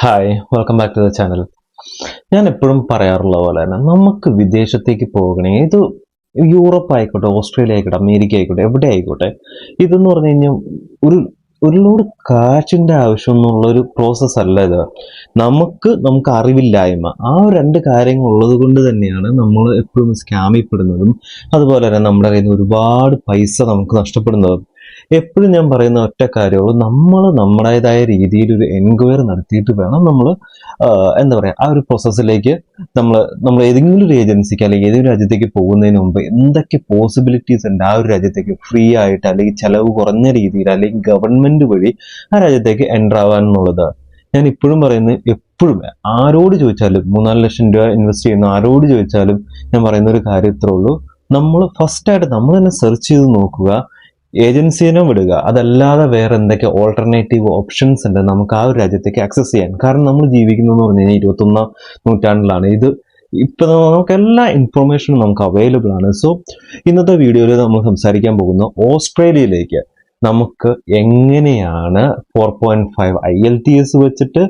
Hi welcome back to the channel. ഞാൻ എപ്പോഴും പറയാറുള്ള പോലെ തന്നെ നമുക്ക് വിദേശത്തേക്ക് പോകണേ, ഇത് യൂറോപ്പ് ആയിക്കോട്ടെ, ഓസ്ട്രേലിയ ആയിക്കോട്ടെ, അമേരിക്ക ആയിക്കോട്ടെ, എവിടെ ആയിക്കോട്ടെ, ഇതെന്ന് പറഞ്ഞു കഴിഞ്ഞാൽ ഒരു ഒരു ലോഡ് കാശിൻ്റെ ആവശ്യമൊന്നുള്ള ഒരു പ്രോസസ്സ് അല്ല ഇത്. നമുക്ക് അറിവില്ലായ്മ, ആ രണ്ട് കാര്യങ്ങൾ ഉള്ളത് കൊണ്ട് തന്നെയാണ് നമ്മൾ എപ്പോഴും സ്കാമിൽപ്പെടുന്നതും അതുപോലെ തന്നെ നമ്മുടെ കയ്യിൽ നിന്ന് ഒരുപാട് പൈസ നമുക്ക് നഷ്ടപ്പെടുന്നതും. എപ്പോഴും ഞാൻ പറയുന്ന ഒറ്റ കാര്യമുള്ളൂ, നമ്മൾ നമ്മുടേതായ രീതിയിൽ ഒരു എൻക്വയറി നടത്തിയിട്ട് വേണം നമ്മൾ എന്താ പറയുക, ആ ഒരു പ്രോസസ്സിലേക്ക് നമ്മൾ ഏതെങ്കിലും ഒരു ഏജൻസിക്ക് അല്ലെങ്കിൽ ഏതെങ്കിലും രാജ്യത്തേക്ക് പോകുന്നതിന് മുമ്പ് എന്തൊക്കെ പോസിബിലിറ്റീസ് ഉണ്ട് ആ ഒരു രാജ്യത്തേക്ക് ഫ്രീ ആയിട്ട് അല്ലെങ്കിൽ ചിലവ് കുറഞ്ഞ രീതിയിൽ അല്ലെങ്കിൽ ഗവൺമെന്റ് വഴി ആ രാജ്യത്തേക്ക് എൻ്റർ ആവാൻ എന്നുള്ളത്. ഞാൻ ഇപ്പോഴും പറയുന്നത്, എപ്പോഴും ആരോട് ചോദിച്ചാലും 3-4 ലക്ഷം രൂപ ഇൻവെസ്റ്റ് ചെയ്യുന്ന ആരോട് ചോദിച്ചാലും ഞാൻ പറയുന്ന ഒരു കാര്യം ഇത്രേ ഉള്ളൂ, നമ്മൾ ഫസ്റ്റായിട്ട് നമ്മൾ തന്നെ സെർച്ച് ചെയ്ത് നോക്കുക, ഏജൻസിനെ വിടുക. അതല്ലാതെ വേറെ എന്തൊക്കെ ഓൾട്ടർനേറ്റീവ് ഓപ്ഷൻസ് ഉണ്ട് നമുക്ക് ആ ഒരു രാജ്യത്തേക്ക് ആക്സസ് ചെയ്യാൻ. കാരണം നമ്മൾ ജീവിക്കുന്നതെന്ന് പറഞ്ഞു കഴിഞ്ഞാൽ 21ാം നൂറ്റാണ്ടിലാണ്. ഇപ്പൊ നമുക്ക് എല്ലാ ഇൻഫർമേഷനും നമുക്ക് അവൈലബിൾ ആണ്. സോ ഇന്നത്തെ വീഡിയോയിൽ നമ്മൾ സംസാരിക്കാൻ പോകുന്ന ഓസ്ട്രേലിയയിലേക്ക് നമുക്ക് എങ്ങനെയാണ് 4.5 IELTS വെച്ചിട്ട്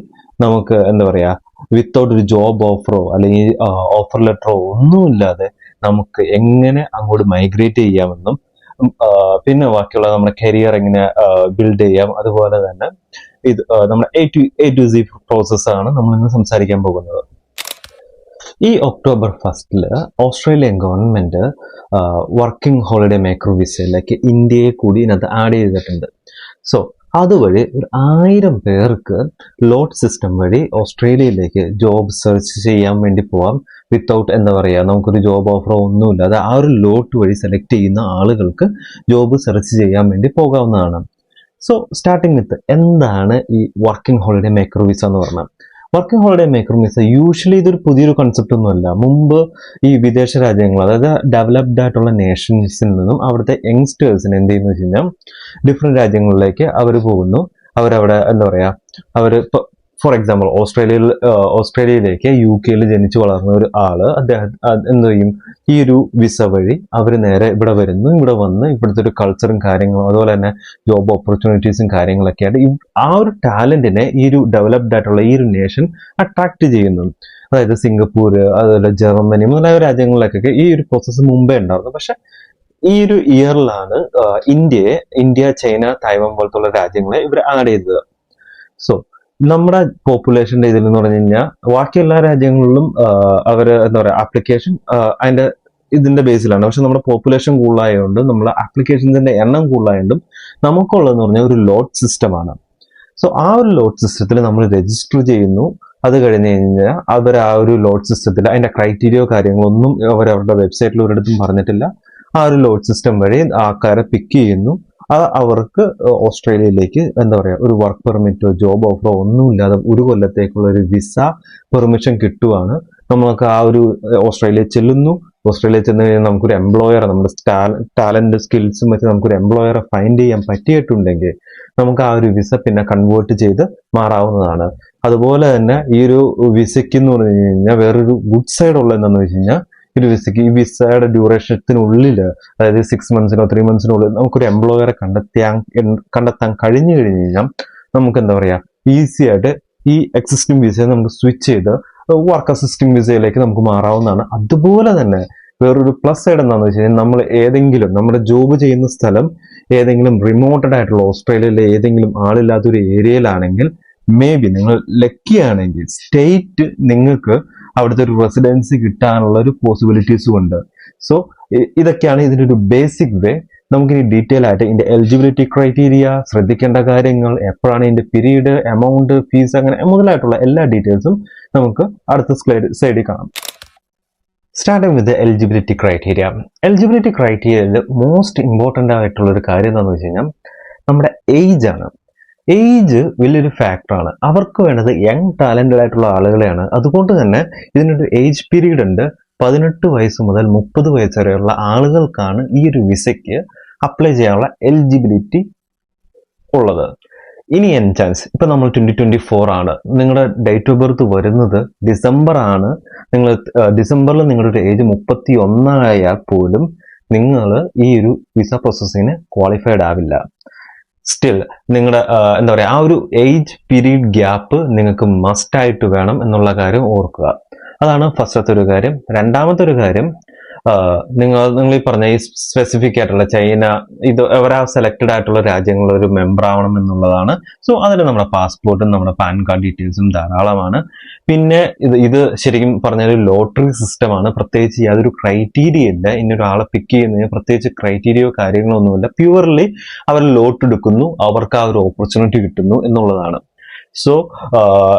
നമുക്ക് എന്താ പറയാ, വിത്തൗട്ട് ഒരു ജോബ് ഓഫറോ അല്ലെങ്കിൽ ഓഫർ ലെറ്ററോ ഒന്നുമില്ലാതെ നമുക്ക് എങ്ങനെ അങ്ങോട്ട് മൈഗ്രേറ്റ് ചെയ്യാമെന്നും പിന്നെ ബാക്കിയുള്ള നമ്മുടെ കരിയർ എങ്ങനെ ബിൽഡ് ചെയ്യാം, അതുപോലെ തന്നെ ഇത് നമ്മുടെ A to Z പ്രോസസ്സാണ് നമ്മൾ ഇന്ന് സംസാരിക്കാൻ പോകുന്നത്. ഈ October 1 Australian government working holiday maker വിസയിലേക്ക് ഇന്ത്യയെ കൂടി ഇതിനകത്ത് ആഡ് ചെയ്തിട്ടുണ്ട്. സോ അതുവഴി ഒരു 1000 പേർക്ക് ലോട്ട് സിസ്റ്റം വഴി ഓസ്ട്രേലിയയിലേക്ക് ജോബ് സെർച്ച് ചെയ്യാൻ വേണ്ടി പോവാം. വിത്തൗട്ട് എന്താ പറയുക, നമുക്കൊരു ജോബ് ഓഫറോ ഒന്നുമില്ലാതെ ആ ഒരു ലോട്ട് വഴി സെലക്ട് ചെയ്യുന്ന ആളുകൾക്ക് ജോബ് സെർച്ച് ചെയ്യാൻ വേണ്ടി പോകാവുന്നതാണ്. സോ സ്റ്റാർട്ടിങ് വിത്ത് എന്താണ് ഈ വർക്കിംഗ് ഹോളിഡേ മേക്കർ വിസ എന്ന് പറഞ്ഞാൽ. Working holiday maker visa usually ഇതൊരു പുതിയൊരു കൺസെപ്റ്റ് ഒന്നുമല്ല. മുമ്പ് ഈ വിദേശ രാജ്യങ്ങൾ, അതായത് ഡെവലപ്ഡ് ആയിട്ടുള്ള നേഷൻസിൽ നിന്നും അവിടുത്തെ യങ്സ്റ്റേഴ്സിന് എന്ത് ചെയ്യുന്നു വെച്ച് കഴിഞ്ഞാൽ ഡിഫറെന്റ് രാജ്യങ്ങളിലേക്ക് അവർ പോകുന്നു. അവരവിടെ എന്താ പറയാ, അവർ ഇപ്പോൾ ഫോർ എക്സാമ്പിൾ ഓസ്ട്രേലിയയിലേക്ക് UK ജനിച്ചു വളർന്ന ഒരു ആള് അദ്ദേഹം എന്ത് ചെയ്യും, ഈ ഒരു വിസ വഴി അവർ നേരെ ഇവിടെ വരുന്നു. ഇവിടെ വന്ന് ഇവിടുത്തെ ഒരു കൾച്ചറും കാര്യങ്ങളും അതുപോലെ തന്നെ ജോബ് ഓപ്പർച്യൂണിറ്റീസും കാര്യങ്ങളൊക്കെ ആയിട്ട് ആ ഒരു ടാലന്റിനെ ഈ ഒരു ഡെവലപ്ഡ് ആയിട്ടുള്ള ഈ ഒരു നേഷൻ അട്രാക്ട് ചെയ്യുന്നു. അതായത് സിംഗപ്പൂർ, അതുപോലെ ജർമ്മനി മുതലായ രാജ്യങ്ങളിലേക്കൊക്കെ ഈ ഒരു പ്രോസസ്സ് മുമ്പേ ഉണ്ടായിരുന്നു. പക്ഷെ ഈ ഒരു ഇയറിലാണ് ഇന്ത്യ, ചൈന, തായ്വാൻ പോലത്തുള്ള രാജ്യങ്ങളെ ഇവർ ആഡ് ചെയ്തത്. സോ നമ്മുടെ പോപ്പുലേഷന്റെ ഇതിൽ എന്ന് പറഞ്ഞു കഴിഞ്ഞാൽ ബാക്കി എല്ലാ രാജ്യങ്ങളിലും അവര് എന്താ പറയുക, ആപ്ലിക്കേഷൻ അതിന്റെ ഇതിന്റെ ബേസിലാണ്. പക്ഷെ നമ്മുടെ പോപ്പുലേഷൻ കൂടുതലായതുകൊണ്ട് നമ്മുടെ ആപ്ലിക്കേഷൻസിന്റെ എണ്ണം കൂടുതലായതുകൊണ്ടും നമുക്കുള്ളതെന്ന് പറഞ്ഞാൽ ഒരു ലോട്ട് സിസ്റ്റമാണ്. സോ ആ ഒരു ലോട്ട് സിസ്റ്റത്തിൽ നമ്മൾ രജിസ്റ്റർ ചെയ്യുന്നു. അത് കഴിഞ്ഞ് കഴിഞ്ഞാൽ അവർ ആ ഒരു ലോട്ട് സിസ്റ്റത്തിൽ അതിന്റെ ക്രൈറ്റീരിയോ കാര്യങ്ങളൊന്നും അവരുടെ വെബ്സൈറ്റിൽ ഒരിടത്തും പറഞ്ഞിട്ടില്ല. ആ ഒരു ലോട്ട് സിസ്റ്റം വഴി ആൾക്കാരെ പിക്ക് ചെയ്യുന്നു. അവർക്ക് ഓസ്ട്രേലിയയിലേക്ക് എന്താ പറയുക, ഒരു വർക്ക് പെർമിറ്റോ ജോബ് ഓഫറോ ഒന്നുമില്ലാതെ ഒരു കൊല്ലത്തേക്കുള്ള ഒരു വിസ പെർമിഷൻ കിട്ടുവാണ്. നമുക്ക് ആ ഒരു ഓസ്ട്രേലിയ ചെല്ലുന്നു. ഓസ്ട്രേലിയ ചെന്ന് കഴിഞ്ഞാൽ നമുക്കൊരു എംപ്ലോയറെ, നമ്മുടെ ടാലന്റ് സ്കിൽസും വെച്ച് നമുക്കൊരു എംപ്ലോയറെ ഫൈൻഡ് ചെയ്യാൻ പറ്റിയിട്ടുണ്ടെങ്കിൽ നമുക്ക് ആ ഒരു വിസ പിന്നെ കൺവേർട്ട് ചെയ്ത് മാറാവുന്നതാണ്. അതുപോലെ തന്നെ ഈ ഒരു വിസയ്ക്ക് എന്ന് പറഞ്ഞു കഴിഞ്ഞാൽ വേറൊരു ഗുഡ് സൈഡ് ഉള്ളത് എന്താണെന്ന് വെച്ച് കഴിഞ്ഞാൽ, ഒരു വിസയ്ക്ക് ഈ വിസയുടെ ഡ്യൂറേഷത്തിനുള്ളിൽ, അതായത് 6 മന്ത്സിനോ 3 മന്ത്സിനുള്ളിൽ നമുക്കൊരു എംപ്ലോയറെ കണ്ടെത്താൻ കഴിഞ്ഞു കഴിഞ്ഞാൽ നമുക്ക് എന്താ പറയാ, ഈസി ആയിട്ട് ഈ എക്സിസ്റ്റിംഗ് വിസയെ നമുക്ക് സ്വിച്ച് ചെയ്ത് വർക്ക് അസിസ്റ്റിംഗ് വിസയിലേക്ക് നമുക്ക് മാറാവുന്നതാണ്. അതുപോലെ തന്നെ വേറൊരു പ്ലസ് സൈഡ് എന്താണെന്ന് വെച്ച് കഴിഞ്ഞാൽ, നമ്മൾ ഏതെങ്കിലും നമ്മുടെ ജോബ് ചെയ്യുന്ന സ്ഥലം ഏതെങ്കിലും റിമോട്ടഡ് ആയിട്ടുള്ള ഓസ്ട്രേലിയയിലെ ഏതെങ്കിലും ആളില്ലാത്തൊരു ഏരിയയിലാണെങ്കിൽ, മേ ബി നിങ്ങൾ ലക്കി ആണെങ്കിൽ സ്റ്റേറ്റ് നിങ്ങൾക്ക് അവിടുത്തെ ഒരു റെസിഡൻസി കിട്ടാനുള്ള ഒരു പോസിബിലിറ്റീസും ഉണ്ട്. സോ ഇതൊക്കെയാണ് ഇതിൻ്റെ ഒരു ബേസിക് വേ. നമുക്കിനി ഡീറ്റെയിൽ ആയിട്ട് ഇതിന്റെ എലിജിബിലിറ്റി ക്രൈറ്റീരിയ, ശ്രദ്ധിക്കേണ്ട കാര്യങ്ങൾ, എപ്പോഴാണ് ഇതിന്റെ പീരീഡ്, എമൗണ്ട്, ഫീസ്, അങ്ങനെ മുതലായിട്ടുള്ള എല്ലാ ഡീറ്റെയിൽസും നമുക്ക് അടുത്ത സ്ലൈഡിൽ കാണാം. Starting with eligibility criteria. Eligibility ക്രൈറ്റീരിയയിൽ മോസ്റ്റ് ഇമ്പോർട്ടൻ്റ് ആയിട്ടുള്ള ഒരു കാര്യം എന്താണെന്ന് വെച്ച് കഴിഞ്ഞാൽ നമ്മുടെ ഏജ് ആണ്. ഏജ് വലിയൊരു ഫാക്ടറാണ്. അവർക്ക് വേണ്ടത് യങ് ടാലന്റഡ് ആയിട്ടുള്ള ആളുകളെയാണ്. അതുകൊണ്ട് തന്നെ ഇതിനൊരു ഏജ് പീരീഡ് ഉണ്ട്. 18 വയസ്സ് മുതൽ 30 വയസ്സ് വരെയുള്ള ആളുകൾക്കാണ് ഈ ഒരു വിസയ്ക്ക് അപ്ലൈ ചെയ്യാനുള്ള എലിജിബിലിറ്റി ഉള്ളത്. ഇനി ചാൻസ്, ഇപ്പൊ നമ്മൾ 2024 ആണ്, നിങ്ങളുടെ ഡേറ്റ് ഓഫ് ബർത്ത് വരുന്നത് ഡിസംബർ ആണ്. നിങ്ങൾ ഡിസംബറിൽ നിങ്ങളുടെ ഒരു ഏജ് 31 ആയാൽ പോലും നിങ്ങൾ ഈ ഒരു വിസ പ്രോസസ്സിങ്ങിന് ക്വാളിഫൈഡ് ആവില്ല. സ്റ്റിൽ നിങ്ങളുടെ എന്താ പറയുക, ആ ഒരു ഏജ് പീരീഡ് ഗ്യാപ്പ് നിങ്ങൾക്ക് മസ്റ്റ് ആയിട്ട് വേണം എന്നുള്ള കാര്യം ഓർക്കുക. അതാണ് ഫസ്റ്റത്തെ ഒരു കാര്യം. രണ്ടാമത്തെ ഒരു കാര്യം, നിങ്ങൾ ഈ പറഞ്ഞ ഈ സ്പെസിഫിക് ആയിട്ടുള്ള ചൈന, ഇത് അവരാ സെലക്റ്റഡ് ആയിട്ടുള്ള രാജ്യങ്ങളിൽ ഒരു മെമ്പർ ആവണം എന്നുള്ളതാണ്. സോ അതിന് നമ്മുടെ പാസ്പോർട്ടും നമ്മുടെ പാൻ കാർഡ് ഡീറ്റെയിൽസും ധാരാളമാണ്. പിന്നെ ഇത് ശരിക്കും പറഞ്ഞാൽ ഒരു ലോട്ടറി സിസ്റ്റമാണ്. പ്രത്യേകിച്ച് യാതൊരു ക്രൈറ്റീരിയ ഇല്ല. ഇന്നൊരാളെ പിക്ക് ചെയ്യുന്നതിന് പ്രത്യേകിച്ച് ക്രൈറ്റീരിയോ കാര്യങ്ങളോ ഒന്നുമില്ല. പ്യുവർലി അവർ ലോട്ട് എടുക്കുന്നു, അവർക്ക് ആ ഒരു ഓപ്പർച്യൂണിറ്റി കിട്ടുന്നു എന്നുള്ളതാണ്. സോ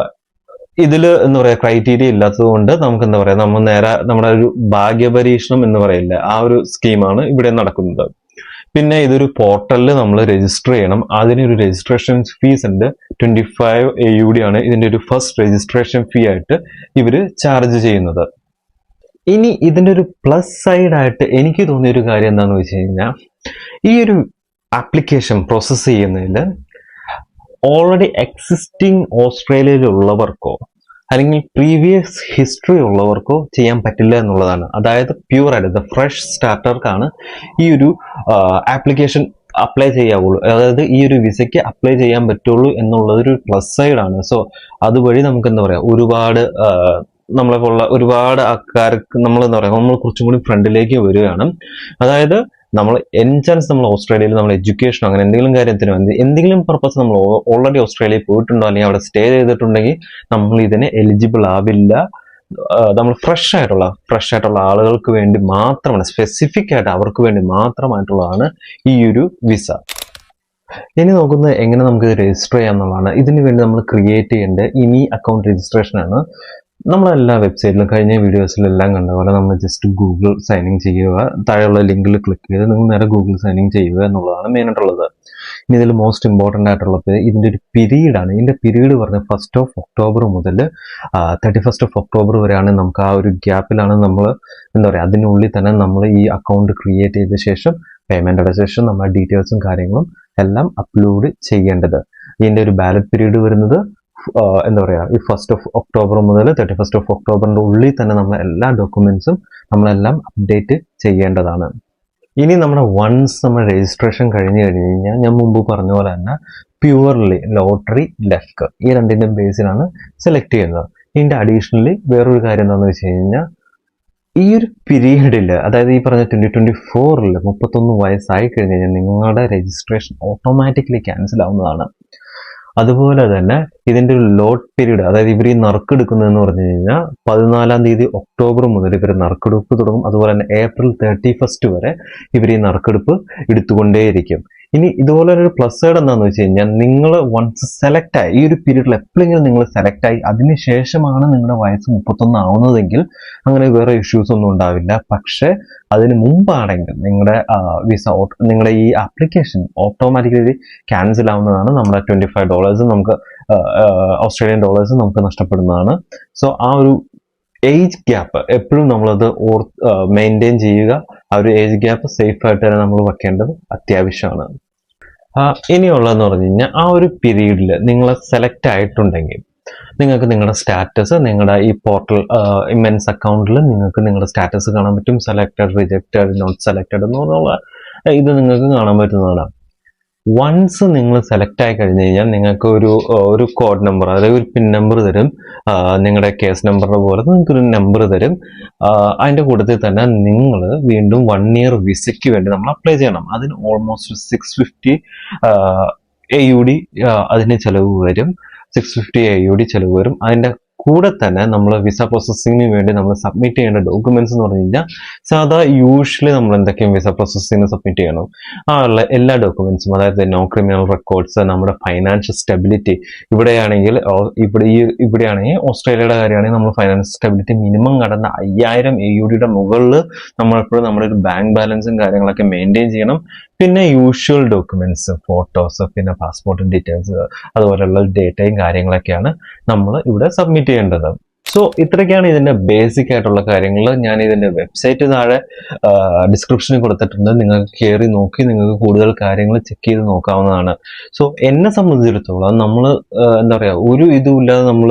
ഇതിൽ എന്താ പറയാ, ക്രൈറ്റീരിയ ഇല്ലാത്തത് കൊണ്ട് നമുക്ക് എന്താ പറയാ, നമ്മൾ നേരെ നമ്മുടെ ഒരു ഭാഗ്യപരീക്ഷണം എന്ന് പറയില്ല, ആ ഒരു സ്കീമാണ് ഇവിടെ നടക്കുന്നത്. പിന്നെ ഇതൊരു പോർട്ടലിൽ നമ്മൾ രജിസ്റ്റർ ചെയ്യണം. അതിനൊരു രജിസ്ട്രേഷൻ ഫീസ് ഉണ്ട്. 25 AUD ആണ് ഇതിന്റെ ഒരു ഫസ്റ്റ് രജിസ്ട്രേഷൻ ഫീ ആയിട്ട് ഇവര് ചാർജ് ചെയ്യുന്നത്. ഇനി ഇതിന്റെ ഒരു പ്ലസ് സൈഡ് ആയിട്ട് എനിക്ക് തോന്നിയ ഒരു കാര്യം എന്താണെന്ന് വെച്ച് കഴിഞ്ഞാൽ, ഈ ഒരു ആപ്ലിക്കേഷൻ പ്രോസസ്സ് ചെയ്യുന്നതിൽ ഓൾറെഡി എക്സിസ്റ്റിംഗ് ഓസ്ട്രേലിയയിലുള്ളവർക്കോ അല്ലെങ്കിൽ പ്രീവിയസ് ഹിസ്റ്ററി ഉള്ളവർക്കോ ചെയ്യാൻ പറ്റില്ല എന്നുള്ളതാണ്. അതായത് പ്യൂർ ആയിട്ട് ഫ്രഷ് സ്റ്റാർട്ടർക്കാണ് ഈ ഒരു ആപ്ലിക്കേഷൻ അപ്ലൈ ചെയ്യാവുള്ളൂ. അതായത് ഈ ഒരു വിസയ്ക്ക് അപ്ലൈ ചെയ്യാൻ പറ്റുള്ളൂ എന്നുള്ളത് ഒരു പ്ലസ് സൈഡാണ്. സോ അതുവഴി നമുക്ക് എന്താ പറയാ, ഒരുപാട് നമ്മളെ പോലുള്ള ഒരുപാട് ആൾക്കാർക്ക് നമ്മൾ എന്താ പറയുക, നമ്മൾ കുറച്ചും കൂടി ഫ്രണ്ടിലേക്ക് വരികയാണ്. അതായത് നമ്മൾ ചാൻസ് നമ്മൾ ഓസ്ട്രേലിയയിൽ നമ്മൾ എഡ്യൂക്കേഷൻ അങ്ങനെ എന്തെങ്കിലും കാര്യത്തിന് എന്തെങ്കിലും പർപ്പസ് നമ്മൾ ഓൾറെഡി ഓസ്ട്രേലിയയിൽ പോയിട്ടുണ്ടോ അല്ലെങ്കിൽ അവിടെ സ്റ്റേ ചെയ്തിട്ടുണ്ടെങ്കിൽ നമ്മൾ ഇതിന് എലിജിബിൾ ആവില്ല. നമ്മൾ ഫ്രഷ് ആയിട്ടുള്ള ആളുകൾക്ക് വേണ്ടി മാത്രമാണ്, സ്പെസിഫിക് ആയിട്ട് അവർക്ക് വേണ്ടി മാത്രമായിട്ടുള്ളതാണ് ഈ ഒരു വിസ. ഇനി നോക്കുന്നത് എങ്ങനെ നമുക്ക് ഇത് രജിസ്റ്റർ ചെയ്യാം എന്നുള്ളതാണ്. ഇതിനു വേണ്ടി നമ്മൾ ക്രിയേറ്റ് ചെയ്യേണ്ട ഇനി അക്കൗണ്ട് രജിസ്ട്രേഷൻ ആണ്. നമ്മളെല്ലാ വെബ്സൈറ്റിലും കഴിഞ്ഞ വീഡിയോസിലെല്ലാം കണ്ട പോലെ നമ്മൾ ജസ്റ്റ് ഗൂഗിൾ സൈനിങ് ചെയ്യുക. താഴെയുള്ള ലിങ്കിൽ ക്ലിക്ക് ചെയ്ത് നിങ്ങൾ നേരെ ഗൂഗിൾ സൈനിങ് ചെയ്യുക എന്നുള്ളതാണ് മെയിൻ ആയിട്ടുള്ളത്. ഇനി ഇതിൽ മോസ്റ്റ് ഇമ്പോർട്ടൻ്റ് ആയിട്ടുള്ളത് ഇതിൻ്റെ ഒരു പീരീഡാണ്. ഇതിൻ്റെ പീരീഡ് പറഞ്ഞ 1 October മുതൽ 31 October വരെയാണ്. നമുക്ക് ആ ഒരു ഗ്യാപ്പിലാണ് നമ്മൾ എന്താ പറയുക, അതിനുള്ളിൽ തന്നെ നമ്മൾ ഈ അക്കൗണ്ട് ക്രിയേറ്റ് ചെയ്ത ശേഷം പേയ്മെൻ്റ് അടച്ച ശേഷം നമ്മുടെ ഡീറ്റെയിൽസും കാര്യങ്ങളും എല്ലാം അപ്ലോഡ് ചെയ്യേണ്ടത്. ഇതിൻ്റെ ഒരു ബാലറ്റ് പീരീഡ് വരുന്നത് എന്താ പറയുക, ഈ 1 October മുതൽ 31 October ഉള്ളിൽ തന്നെ നമ്മൾ എല്ലാ ഡോക്യുമെന്റ്സും നമ്മളെല്ലാം അപ്ഡേറ്റ് ചെയ്യേണ്ടതാണ്. ഇനി നമ്മുടെ വൺസ് നമ്മൾ രജിസ്ട്രേഷൻ കഴിഞ്ഞ് കഴിഞ്ഞാൽ ഞാൻ മുമ്പ് പറഞ്ഞ പോലെ തന്നെ പ്യുവർലി ലോട്ടറി, ലെഫ്റ്റ് ഈ രണ്ടിൻ്റെ ബേസിലാണ് സെലക്ട് ചെയ്യുന്നത്. ഇതിൻ്റെ അഡീഷണലി വേറൊരു കാര്യം എന്താണെന്ന് വെച്ച് കഴിഞ്ഞാൽ, ഈ ഒരു പീരീഡിൽ അതായത് ഈ പറഞ്ഞ 2024 31 വയസ്സായി കഴിഞ്ഞ് കഴിഞ്ഞാൽ നിങ്ങളുടെ രജിസ്ട്രേഷൻ ഓട്ടോമാറ്റിക്കലി ക്യാൻസൽ ആവുന്നതാണ്. അതുപോലെ തന്നെ ഇതിന്റെ ഒരു ലോട്ട് പീരീഡ്, അതായത് ഇവർ ഈ നറുക്കെടുക്കുന്നതെന്ന് പറഞ്ഞു കഴിഞ്ഞാൽ 14 October മുതൽ ഇവർ നറുക്കെടുപ്പ് തുടങ്ങും. അതുപോലെ തന്നെ April 31 വരെ ഇവർ ഈ നറുക്കെടുപ്പ് എടുത്തുകൊണ്ടേയിരിക്കും. ഇനി ഇതുപോലെ ഒരു പ്ലസ് സൈഡ് എന്താണെന്ന് വെച്ച് കഴിഞ്ഞാൽ, നിങ്ങൾ വൺസ് സെലക്ട് ആയി ഈ ഒരു പീരീഡിൽ എപ്പോഴെങ്കിലും നിങ്ങൾ സെലക്ട് ആയി അതിനുശേഷമാണ് നിങ്ങളുടെ വയസ്സ് 31 ആവുന്നതെങ്കിൽ അങ്ങനെ വേറെ ഇഷ്യൂസ് ഒന്നും ഉണ്ടാവില്ല. പക്ഷെ അതിന് മുമ്പാണെങ്കിൽ നിങ്ങളുടെ വിസ, നിങ്ങളുടെ ഈ ആപ്ലിക്കേഷൻ ഓട്ടോമാറ്റിക്കലി ക്യാൻസൽ ആവുന്നതാണ്. നമ്മുടെ $25 നമുക്ക് ഓസ്ട്രേലിയൻ ഡോളേഴ്സ് നമുക്ക് നഷ്ടപ്പെടുന്നതാണ്. സോ ആ ഒരു ഏജ് ഗ്യാപ്പ് എപ്പോഴും നമ്മളത് മെയിൻറ്റെയിൻ ചെയ്യുക. ആ ഒരു ഏജ് ഗ്യാപ്പ് സേഫ് ആയിട്ട് തന്നെ നമ്മൾ വെക്കേണ്ടത് അത്യാവശ്യമാണ്. ഇനിയുള്ളതെന്ന് പറഞ്ഞു കഴിഞ്ഞാൽ, ആ ഒരു പീരീഡിൽ നിങ്ങൾ സെലക്ട് ആയിട്ടുണ്ടെങ്കിൽ നിങ്ങൾക്ക് നിങ്ങളുടെ സ്റ്റാറ്റസ് നിങ്ങളുടെ ഈ പോർട്ടൽ ഇമെൻസ് അക്കൗണ്ടിൽ നിങ്ങൾക്ക് നിങ്ങളുടെ സ്റ്റാറ്റസ് കാണാൻ പറ്റും. സെലക്റ്റഡ്, റിജക്റ്റഡ്, നോട്ട് സെലക്റ്റഡ് എന്നുള്ള ഇത് നിങ്ങൾക്ക് കാണാൻ പറ്റുന്നതാണ്. വൺസ് നിങ്ങൾ സെലക്ട് ആയി കഴിഞ്ഞ് കഴിഞ്ഞാൽ നിങ്ങൾക്ക് ഒരു കോഡ് നമ്പർ, അതായത് ഒരു പിൻ നമ്പർ തരും. നിങ്ങളുടെ കേസ് നമ്പറിനെ പോലെ നിങ്ങൾക്കൊരു നമ്പർ തരും. അതിൻ്റെ കൂട്ടത്തിൽ തന്നെ നിങ്ങൾ വീണ്ടും 1 year വിസയ്ക്ക് വേണ്ടി നമ്മൾ അപ്ലൈ ചെയ്യണം. അതിന് ഓൾമോസ്റ്റ് 650 AUD അതിന് ചിലവ് വരും. 650 AUD ചിലവ് വരും. അതിൻ്റെ കൂടെ തന്നെ നമ്മൾ വിസ പ്രോസസ്സിങ്ങിന് വേണ്ടി നമ്മൾ സബ്മിറ്റ് ചെയ്യേണ്ട ഡോക്യുമെന്റ്സ് എന്ന് പറഞ്ഞു കഴിഞ്ഞാൽ, സാധാ യൂഷ്വലി നമ്മൾ എന്തൊക്കെയും വിസ പ്രോസസ്സിങ്ങിന് സബ്മിറ്റ് ചെയ്യണം ആ ഉള്ള എല്ലാ ഡോക്യുമെന്റ്സും, അതായത് നോ ക്രിമിനൽ റെക്കോർഡ്സ്, നമ്മുടെ ഫൈനാൻഷ്യൽ സ്റ്റെബിലിറ്റി. ഇവിടെയാണെങ്കിൽ ഓസ്ട്രേലിയയുടെ കാര്യമാണെങ്കിൽ നമ്മൾ ഫൈനാൻഷ്യൽ സ്റ്റെബിലിറ്റി മിനിമം കടന്ന 5000 AUD മുകളിൽ നമ്മളെപ്പോഴും നമ്മുടെ ഒരു ബാങ്ക് ബാലൻസും കാര്യങ്ങളൊക്കെ മെയിൻറ്റെയിൻ ചെയ്യണം. പിന്നെ യൂഷ്വൽ ഡോക്യുമെന്റ്സ്, ഫോട്ടോസ്, പിന്നെ പാസ്പോർട്ട് ഡീറ്റെയിൽസ്, അതുപോലെയുള്ള ഡേറ്റയും കാര്യങ്ങളൊക്കെയാണ് നമ്മൾ ഇവിടെ സബ്മിറ്റ് ചെയ്യേണ്ടത്. സോ ഇത്രയൊക്കെയാണ് ഇതിന്റെ ബേസിക് ആയിട്ടുള്ള കാര്യങ്ങൾ. ഞാൻ ഇതിന്റെ വെബ്സൈറ്റ് താഴെ ഡിസ്ക്രിപ്ഷനിൽ കൊടുത്തിട്ടുണ്ട്. നിങ്ങൾക്ക് കയറി നോക്കി നിങ്ങൾക്ക് കൂടുതൽ കാര്യങ്ങൾ ചെക്ക് ചെയ്ത് നോക്കാവുന്നതാണ്. സോ എന്നെ സംബന്ധിച്ചിടത്തോളം നമ്മൾ എന്താ പറയാ, ഒരു ഇതും ഇല്ലാതെ നമ്മൾ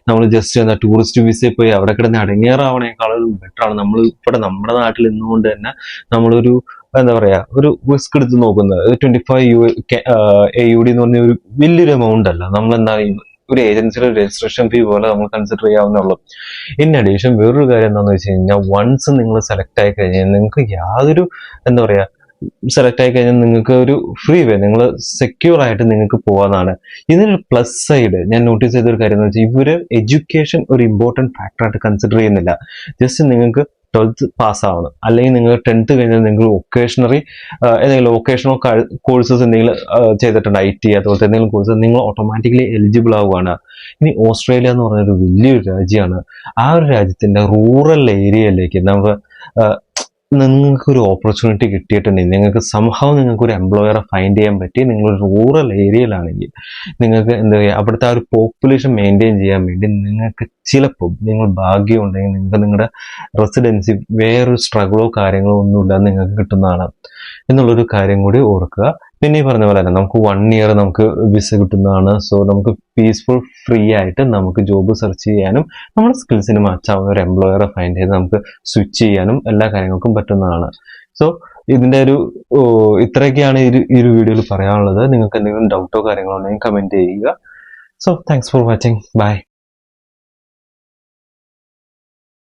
നമ്മൾ ജസ്റ്റ് ടൂറിസ്റ്റ് വിസയിൽ പോയി അവിടെ കിടന്ന് അടങ്ങേറാവണേക്കാളും ബെറ്ററാണ് നമ്മൾ ഇവിടെ നമ്മുടെ നാട്ടിൽ നിന്നുകൊണ്ട് തന്നെ നമ്മളൊരു എന്താ പറയാ ഒരു റിസ്ക് എടുത്ത് നോക്കുന്നത്. 25 AUD എന്ന് പറഞ്ഞ ഒരു വലിയൊരു എമൗണ്ട് അല്ല. നമ്മൾ എന്താ ഒരു ഏജൻസിയുടെ രജിസ്ട്രേഷൻ ഫീ പോലെ നമ്മൾ കൺസിഡർ ചെയ്യാവുന്നുള്ളൂ. ഇൻ അഡീഷൻ വേറൊരു കാര്യം എന്താണെന്ന് വെച്ച് കഴിഞ്ഞാൽ, വൺസ് നിങ്ങൾ സെലക്ട് ആയി കഴിഞ്ഞാൽ നിങ്ങൾക്ക് യാതൊരു എന്താ പറയാ സെലക്ട് ആയി കഴിഞ്ഞാൽ നിങ്ങൾക്ക് ഒരു ഫ്രീ വേ, നിങ്ങൾ സെക്യൂർ ആയിട്ട് നിങ്ങൾക്ക് പോകാവുന്നതാണ്. ഇതിനൊരു പ്ലസ് സൈഡ് ഞാൻ നോട്ടീസ് ചെയ്തൊരു കാര്യം എന്ന് വെച്ചാൽ, ഇവര് എഡ്യൂക്കേഷൻ ഒരു ഇമ്പോർട്ടൻറ്റ് ഫാക്ടറായിട്ട് കൺസിഡർ ചെയ്യുന്നില്ല. ജസ്റ്റ് നിങ്ങൾക്ക് 12th പാസ്സാവണം, അല്ലെങ്കിൽ നിങ്ങൾ 10th കഴിഞ്ഞാൽ നിങ്ങൾ വൊക്കേഷണറി എന്തെങ്കിലും വൊക്കേഷണൽ കോഴ്സസ് എന്തെങ്കിലും ചെയ്തിട്ടുണ്ട്, IT അതുപോലത്തെ എന്തെങ്കിലും കോഴ്സ്, നിങ്ങൾ ഓട്ടോമാറ്റിക്കലി എലിജിബിൾ ആവുകയാണ്. ഇനി ഓസ്ട്രേലിയ എന്ന് പറഞ്ഞൊരു വലിയൊരു രാജ്യമാണ്. ആ ഒരു രാജ്യത്തിന്റെ റൂറൽ ഏരിയയിലേക്ക് നമുക്ക് നിങ്ങൾക്ക് ഒരു ഓപ്പർച്യൂണിറ്റി കിട്ടിയിട്ടുണ്ടെങ്കിൽ, നിങ്ങൾക്ക് സംഭവം നിങ്ങൾക്ക് ഒരു എംപ്ലോയറെ ഫൈൻഡ് ചെയ്യാൻ പറ്റി, നിങ്ങളൊരു റൂറൽ ഏരിയയിലാണെങ്കിൽ നിങ്ങൾക്ക് എന്താ പറയുക, അവിടുത്തെ ആ ഒരു പോപ്പുലേഷൻ മെയിൻറ്റെയിൻ ചെയ്യാൻ വേണ്ടി നിങ്ങൾക്ക് ചിലപ്പോൾ നിങ്ങൾ ഭാഗ്യം ഉണ്ടെങ്കിൽ നിങ്ങൾക്ക് നിങ്ങളുടെ റെസിഡൻസി വേറൊരു സ്ട്രഗിളോ കാര്യങ്ങളോ ഒന്നുമില്ലാതെ നിങ്ങൾക്ക് കിട്ടുന്നതാണ് എന്നുള്ളൊരു കാര്യം കൂടി ഓർക്കുക. പിന്നെ ഈ പറഞ്ഞ പോലെ തന്നെ നമുക്ക് 1 year നമുക്ക് വിസ കിട്ടുന്നതാണ്. സോ നമുക്ക് പീസ്ഫുൾ ഫ്രീ ആയിട്ട് നമുക്ക് ജോബ് സെർച്ച് ചെയ്യാനും നമ്മുടെ സ്കിൽസിന് മാച്ചാവുന്ന ഒരു എംപ്ലോയറെ ഫൈൻഡ് ചെയ്ത് നമുക്ക് സ്വിച്ച് ചെയ്യാനും എല്ലാ കാര്യങ്ങൾക്കും പറ്റുന്നതാണ്. സോ ഇതിന്റെ ഒരു ഇത്രയൊക്കെയാണ് ഈ ഒരു വീഡിയോയിൽ പറയാനുള്ളത്. നിങ്ങൾക്ക് എന്തെങ്കിലും ഡൗട്ടോ കാര്യങ്ങളോ ഉണ്ടെങ്കിൽ കമന്റ് ചെയ്യുക. So thanks for watching. By.